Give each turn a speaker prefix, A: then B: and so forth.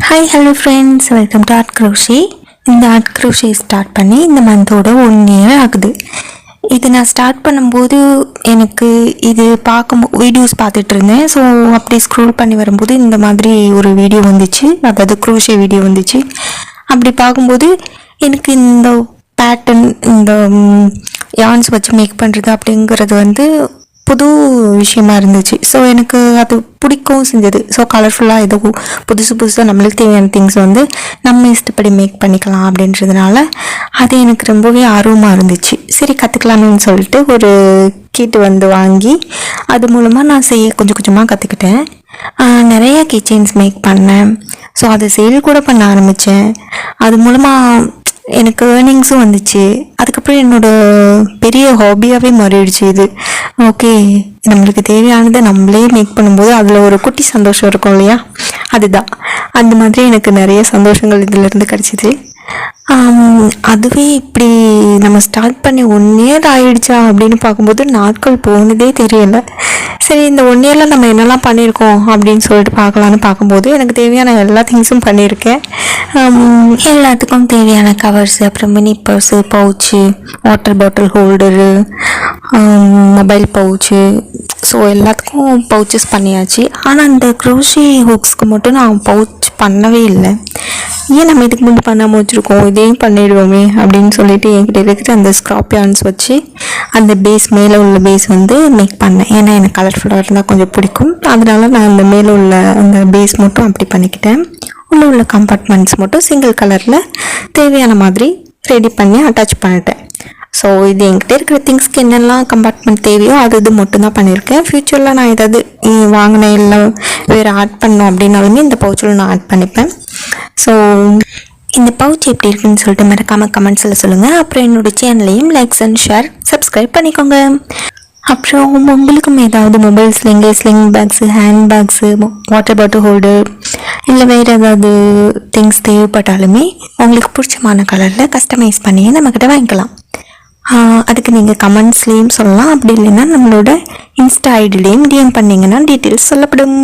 A: Hi hello friends, welcome to art crochet. இந்த art crochet start பண்ணி இந்த மந்தோட 1 year ஆகுது. இது நான் ஸ்டார்ட் பண்ணும்போது எனக்கு இது வீடியோஸ் பார்த்துட்டு இருந்தேன். ஸோ அப்படி ஸ்க்ரோல் பண்ணி வரும்போது இந்த மாதிரி ஒரு வீடியோ வந்துச்சு, அதாவது க்ரோஷே வீடியோ வந்துச்சு. அப்படி பார்க்கும்போது எனக்கு இந்த பேட்டர்ன், இந்த யான்ஸ் வச்சு மேக் பண்ணுறது அப்படிங்கிறது புது விஷயமா இருந்துச்சு. ஸோ எனக்கு அது பிடிக்கவும் செஞ்சது. ஸோ கலர்ஃபுல்லாக ஏதோ புதுசாக நம்மளுக்கு தேவையான திங்ஸ் நம்ம இஷ்டப்படி மேக் பண்ணிக்கலாம் அப்படின்றதுனால அது எனக்கு ரொம்பவே ஆர்வமாக இருந்துச்சு. சரி கற்றுக்கலாமேன்னு சொல்லிட்டு ஒரு கிட் வாங்கி அது மூலமாக நான் கொஞ்சம் கொஞ்சமாக கற்றுக்கிட்டேன். நிறையா கிச்சன்ஸ் மேக் பண்ணேன். ஸோ அதை சேல் கூட பண்ண ஆரம்பித்தேன். அது மூலமாக எனக்கு ஏர்னிங்ஸும் வந்துச்சு. அதுக்கப்புறம் என்னோடய பெரிய ஹாபியாகவே மாறிடுச்சு இது. ஓகே, நம்மளுக்கு தேவையானதை நம்மளே மேக் பண்ணும்போது அதில் ஒரு குட்டி சந்தோஷம் இருக்கும் இல்லையா, அதுதான். அந்த மாதிரி எனக்கு நிறைய சந்தோஷங்கள் இதிலேருந்து கிடச்சிது. அதுவே இப்படி நம்ம ஸ்டார்ட் பண்ணி 1 year ஆகிடுச்சா அப்படின்னு பார்க்கும்போது நாட்கள் போனதே தெரியலை. சரி, இந்த 1 yearல நம்ம என்னெல்லாம் பண்ணியிருக்கோம் அப்படின்னு சொல்லிட்டு பார்க்கலான்னு பார்க்கும்போது எனக்கு தேவையான எல்லா திங்ஸும் பண்ணியிருக்கேன். எல்லாத்துக்கும் தேவையான கவர்ஸு, அப்புறம் mini purse, pouch, water bottle holder, mobile pouch, so எல்லாத்துக்கும் பவுச்சஸ் பண்ணியாச்சு. ஆனால் அந்த க்ரோஷே ஹூக்ஸ்க்கு மட்டும் நான் பவுச் பண்ணவே இல்லை. ஏன் நம்ம இதுக்கு முன்னாடி பண்ணாமல் வச்சுருக்கோம், இதையும் பண்ணிடுவோமே அப்படின்னு சொல்லிட்டு என்கிட்ட இருக்கிற அந்த ஸ்க்ராப்பியான்ஸ் வச்சு அந்த மேலே உள்ள பேஸ் மேக் பண்ணேன். ஏன்னா எனக்கு கலர்ஃபுல்லாக இருந்தால் கொஞ்சம் பிடிக்கும். அதனால நான் அந்த மேலே உள்ள அந்த பேஸ் மட்டும் அப்படி பண்ணிக்கிட்டேன். உள்ள கம்பார்ட்மெண்ட்ஸ் மட்டும் சிங்கிள் கலரில் தேவையான மாதிரி ரெடி பண்ணி அட்டாச் பண்ணிட்டேன். ஸோ இது என்கிட்ட இருக்கிற திங்ஸ்க்கு என்னெல்லாம் கம்பார்ட்மெண்ட் தேவையோ அது மட்டும்தான் பண்ணியிருக்கேன். ஃப்யூச்சரில் நான் ஏதாவது வாங்கினேன் இல்லை வேறு ஆட் பண்ணோம் அப்படின்னாலுமே இந்த பவுச்சில் நான் ஆட் பண்ணிப்பேன். ஸோ இந்த பவுச் எப்படி இருக்குன்னு சொல்லிட்டு மறக்காமல் கமெண்ட்ஸில் சொல்லுங்கள். அப்புறம் என்னோடய சேனலையும் லைக்ஸ் அண்ட் ஷேர், சப்ஸ்கிரைப் பண்ணிக்கோங்க. அப்புறம் உங்களுக்கும் ஏதாவது mobile sling bags, hand bags, water bottle holder இல்லை வேறு ஏதாவது திங்ஸ் தேவைப்பட்டாலுமே உங்களுக்கு பிடிச்சமான கலரில் கஸ்டமைஸ் பண்ணி நம்மக்கிட்ட வாங்கிக்கலாம். அதுக்கு நீங்கள் கமெண்ட்ஸ்லேயும் சொல்லலாம். அப்படி இல்லைன்னா நம்மளோட இன்ஸ்டா ஐடியிலையும் டிஎம் பண்ணிங்கன்னா டீட்டெயில்ஸ் சொல்லப்படும்.